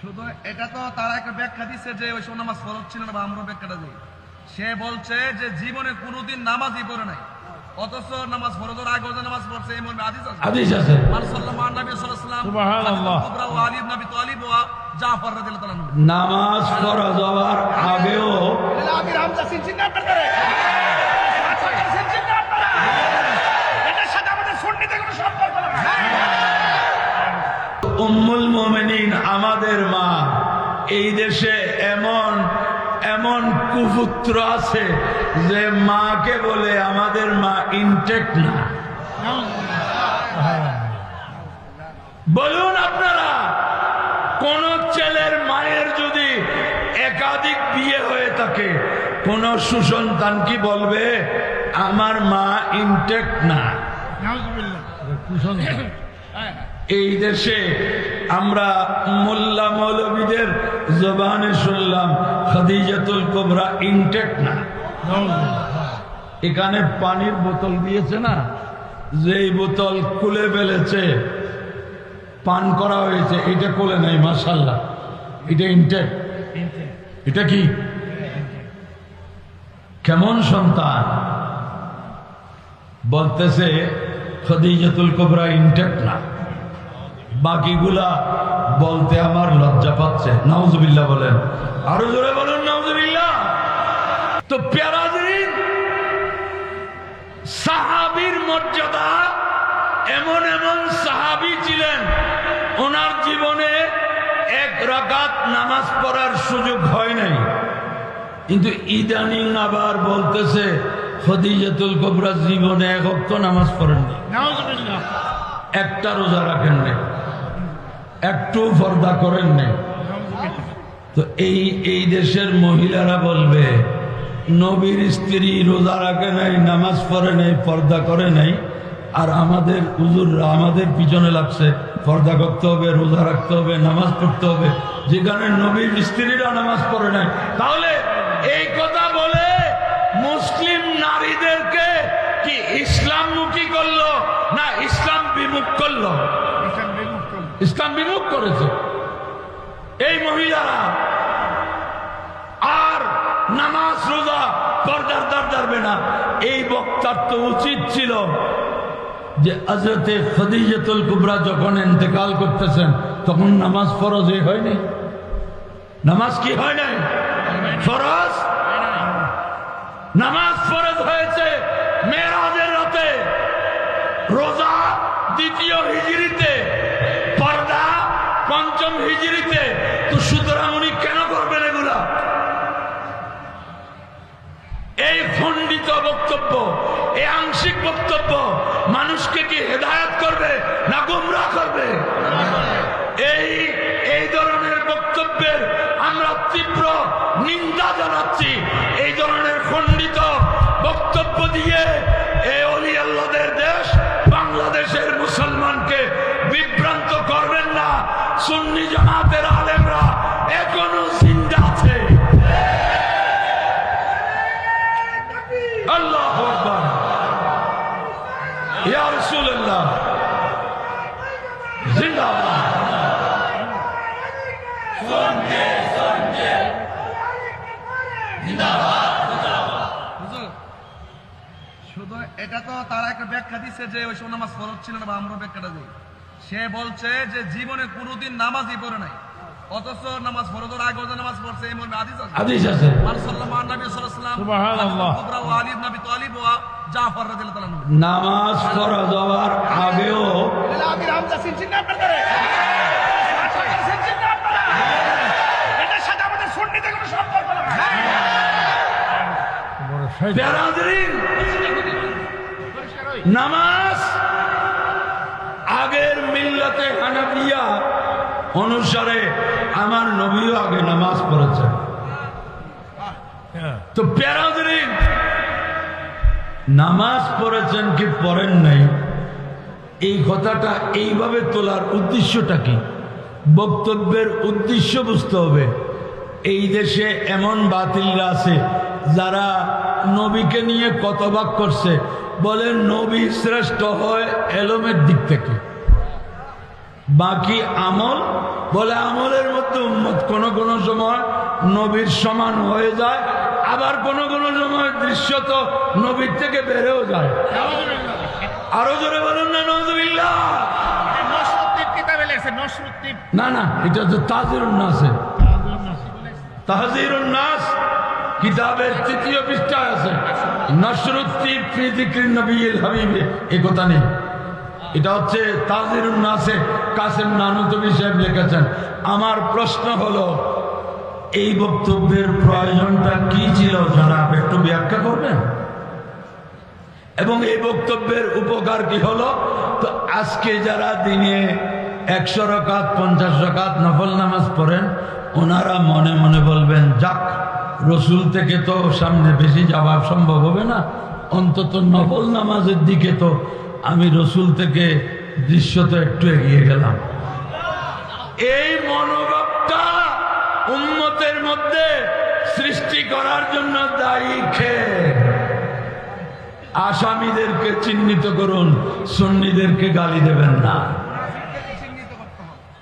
শুধু এটা তো তারা একটা ব্যাখ্যা দিচ্ছে যে ওই সময় নামাজ ফরজ ছিল না, বা আমরা ব্যাখ্যাটা দিই। সে বলছে যে জীবনে কোনোদিন নামাজই পড়ে নাই, অথচ নামাজ ফরজের আগে নামাজ পড়ছে, এই মর্মে হাদিস আছে। হাদিস আছে। মান সাল্লাল্লাহু আলাইহি ওয়াসাল্লাম সুবহানাল্লাহ। কুবরা ওয়া আলী ইবনে আবি তালিব ওয়া জাফর রাদিয়াল্লাহু তাআলা। নামাজ ফরজ হওয়ার আগেও আমির হামজা সিনসিন না আপনারা সিনসিন না আপনারা, এটার সাথে আমাদের সুন্নিতে কোনো সম্পর্ক নেই। উম্মুল মুমিনিন আমাদের মা, এই দেশে এমন এমন কুপুত্র আছে যে মাকে বলে আমাদের মা ইনটেক না। বলুন আপনারা, কোন ছেলের মায়ের যদি একাধিক বিয়ে হয়ে থাকে, কোন সুসন্তান কি বলবে আমার মা ইনটেক না? এই দেশে আমরা মোল্লা মৌলবীদের জবানে শুনলাম খাদিজাতুল কুবরা ইনটেক না। এখানে পানির বোতল দিয়েছে না, যেই বোতল খুলে ফেলেছে পান করা হয়েছে, এটা কোলে নাই, মাশাআল্লাহ, এটা ইনটেক। এটা কি কেমন সন্তান? বলতেছে খাদিজাতুল কুবরা ইনটেক না, বাকিগুলা বলতে আমার লজ্জা পাচ্ছে। নাউজুবিল্লাহ বলেন, আরো জোরে বলুন নাউজুবিল্লাহ। তো প্যারাদিন সাহাবীর মর্যাদা, এমন এমন সাহাবী ছিলেন ওনার জীবনে এক রাকাত নামাজ পড়ার সুযোগ হয় নাই, কিন্তু ইদানিং আবার বলতেছে খাদিজাতুল কুবরা জীবনে এক ওয়াক্ত নামাজ পড়েননি, একটা রোজা রাখেন নাই, একটু পর্দা করেন নাই। তো এই দেশের মহিলারা বলবে নবীর স্ত্রী রোজা রাখে নাই, নামাজ পড়ে নাই, পর্দা করে নাই, আর আমাদের হুজুররা আমাদের পিছনে লাগছে পর্দা করতে হবে, রোজা রাখতে হবে, নামাজ পড়তে হবে, যেখানে নবীর স্ত্রীরা নামাজ পড়ে নাই। তাহলে এই কথা বলে মুসলিম নারীদেরকে কি ইসলামমুখী করলো না ইসলাম বিমুখ করলো? ইসলাম বিমুখ করেছে এই মহিলারা। আর নামাজ রোজা পর্দার দ্বার ধরবে না। এই বক্তার তো উচিত ছিল যে হযরতে খাদিজাতুল কুবরা যখন ইন্তেকাল করতেছেন তখন নামাজ ফরজ হয়নি? নামাজ কি হয় নাই? ফরজ। নামাজ ফরজ হয়েছে মেরাজের রাতে, রোজা দ্বিতীয় হিজরিতে, পর্দা পঞ্চম হিজরিতে। তো সুতরাং উনি কেন করবেন এগুলা? এই খণ্ডিত বক্তব্য, এই আংশিক বক্তব্য মানুষকে কি হেদায়েত করবে না গুমরাহ করবে? এই ধরনের বক্তব্যের আমরা তীব্র নিন্দা জানাচ্ছি। এই ধরনের খণ্ডিত বক্তব্য দিয়ে এই ওলি আল্লাহদের দেশ বাংলাদেশের মুসলমানকে বিভ্রান্ত করবেন না। সুন্নি জামাতের আলেমরা এখনো জিন্দা আছে। আল্লাহু আকবার, ইয়া রাসূলুল্লাহ, জিন্দাবাদ। শুধু এটা তো তারা একটা ব্যাখ্যা দিচ্ছে যে ওই সময় নামাজ ফরজ ছিল না, বা আমরা ব্যাখ্যাটা দিই। সে বলছে যে জীবনে কোনোদিন নামাজই পড়ে নাই, অথচ নামাজ ফরজের আগে নামাজ পড়ছে, এই মর্মে হাদিস আছে। হাদিস আছে। মান সাল্লাল্লাহু আলাইহি ওয়াসাল্লাম সুবহানাল্লাহ। কুবরা ওয়া আলী ইবনে আবি তালিব ওয়া জাফর রাদিয়াল্লাহু তাআলা। নামাজ ফরজ হওয়ার আগেও আমির হামজা সিনসিন না আপনারা সিনসিন না আপনারা, এটার সাথে আমাদের সুন্নিতে কোনো সম্পর্ক নেই। প্যারাদিন নামাজ আগের মিল্লাতে হানাফিয়া অনুসারে আমার নবীও আগে নামাজ পড়েছেন। তো প্যারাদিন নামাজ পড়েছেন কি পড়েন নাই, এই কথাটা এইভাবে তোলার উদ্দেশ্যটা কি? বক্তব্যের উদ্দেশ্য বুঝতে হবে। এই দেশে এমন বাতিলরা আছে যারা নবীকে নিয়ে কতবাক করছে, বলে নবী শ্রেষ্ঠ হয় এলমের দিক থেকে, বাকি আমল বলে আমলের মধ্যে উম্মত কোন কোন সময় নবীর সমান হয়ে যায়, আবার কোন কোন সময় দৃশ্যত নবীর থেকে বেড়েও যায়। আরো জোরে বলুন না নজবিল্লাহ। নসরুদ্দীন কিতাবে লেখছে, নসরুদ্দীন না না, এটা হচ্ছে তাজিরুন নাসে, তাহজিরুন নাস কিতাবের ৩য় পৃষ্ঠায় আছে। নসরুদ্দীন ফি যিকরিন নবিয়্যিল হাবিবে এ কথা নেই, এটা হচ্ছে তাজিরুন নাসে কাসেম নানুতুবি সাহেব লিখেছেন। আমার প্রশ্ন হলো এই বক্তব্যের প্রয়োজনটা কি ছিল জনাব, একটু ব্যাখ্যা করবেন? এবং এই বক্তব্যের উপকার কি হলো? তো আজকে যারা দিনে 100 রাকাত 50 রাকাত নফল নামাজ পড়েন, ওনারা মনে মনে বলবেন যাক, রসুল থেকে তো সামনে বেশি যাওয়া সম্ভব হবে না, অন্তত নফল নামাজের দিকে তো আমি রসুল থেকে দৃশ্যত একটু এগিয়ে গেলাম। এই মনোভাবটা উম্মতের মধ্যে সৃষ্টি করার জন্য দায়ী খেয়ে আসামিদেরকে চিহ্নিত করুন, সুন্নিদেরকে গালি দেবেন না।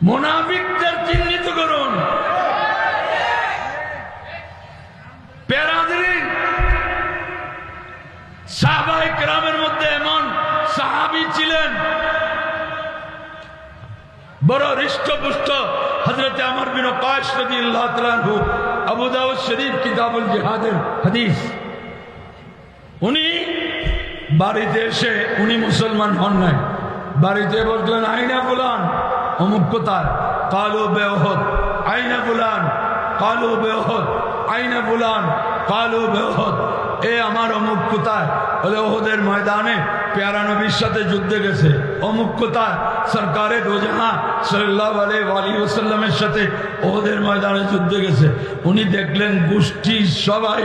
মুনাফিকদের চিহ্নিত করুন। পেরাদরিন সাহাবায়ে কেরামের মধ্যে এমন সাহাবী ছিলেন, বড় হৃষ্টপুষ্ট, হযরত আমর বিন ওয়াকাশ রাদিয়াল্লাহু তাআলা আনহু, আবু দাউদ শরীফ কিতাবুল জিহাদের হাদিস। উনি বাড়িতে এসে, উনি মুসলমান হন নাই, বাড়িতে বললেন আইনা ফুলান, অমুক কোথায়? কালু বেওহদ। আইনা ফুলান? কালু বেওহদ। আইনা ফুলান? কালু বেওহদ। এ আমার অমুক কোথায়? বলে ওহদের ময়দানে প্যারা নবীর সাথে যুদ্ধে গেছে। অমুক কোথায়? সরকারে দোজাহান সাল্লাল্লাহু আলাইহি ওয়াসাল্লামের সাথে ওহদের ময়দানে যুদ্ধে গেছে। উনি দেখলেন গোষ্ঠী সবাই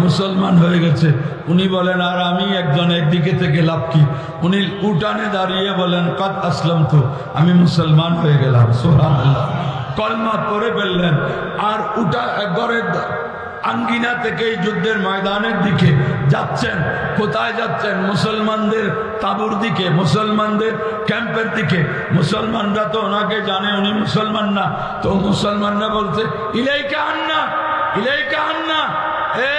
মুসলমান হয়ে গেছে। উনি বলেন আর আমি একজন একদিকে থেকে লাভ কি? উনি উঠানে দাঁড়িয়ে বলেন কাদ আসলাম তো, আমি মুসলমান হয়ে গেলাম। সুবহানাল্লাহ, কলমা পড়ে ফেললেন। আর উঠা ঘরের আঙ্গিনা থেকে যুদ্ধের ময়দানের দিকে যাচ্ছেন। কোথায় যাচ্ছেন? মুসলমানদের তাঁবুর দিকে, মুসলমানদের ক্যাম্পের দিকে। মুসলমানরা তো ওনাকে জানে উনি মুসলমান না, তো মুসলমানরা বলছে ইলাইকা আন্না, ইলাইকা আন্না, এ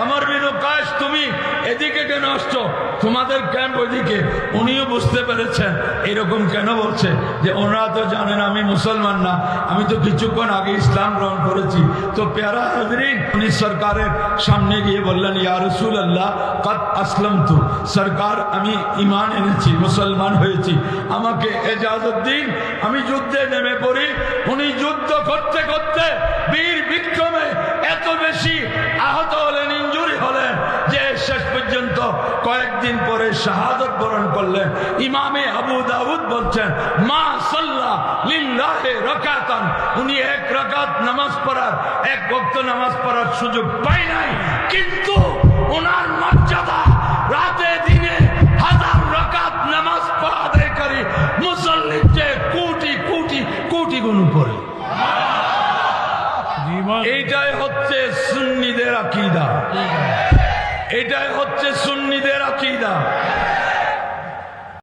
আমর বিন ওয়াকাশ তুমি এদিকে কেন আসছো? তোমাদের ক্যাম্প ওইদিকে। উনিও বুঝতে পেরেছেন এরকম কেন বলছে, যে ওনারা তো জানেন আমি মুসলমান না, আমি তো কিছুক্ষণ আগে ইসলাম গ্রহণ করেছি। তো প্যারা হাজরিন, উনি সরকারের সামনে গিয়ে বললেন ইয়া রাসূলুল্লাহ কাদ আসলামতু, সরকার আমি ঈমান এনেছি, মুসলমান হয়েছি, আমাকে ইজাজত দিন, আমি যুদ্ধে নেমে পড়ি। উনি যুদ্ধ করতে করতে বীর বিক্রমে এত বেশি আহত হলেন, ইনজুরি হলেন, যে শেষ পর্যন্ত কয়েকদিন পরে শাহাদত বরণ করলেন। ইমামে আবু দাউদ বলছেন মা সাল্লা লিল্লাহি রাকাতান, উনি 1 রাকাত নামাজ পড়ার, 1 ওয়াক্ত নামাজ পড়ার সুযোগ পায় নাই, কিন্তু ওনার মর্যাদা রাতে দিনে 1000 রাকাত নামাজ পড়াদেরকারী মুসল্লির চেয়ে কোটি কোটি কোটি গুণ উপরে। এইটাই হচ্ছে সুন্নিদের আকীদা, এটাই হচ্ছে সুন্নিদের আকীদা।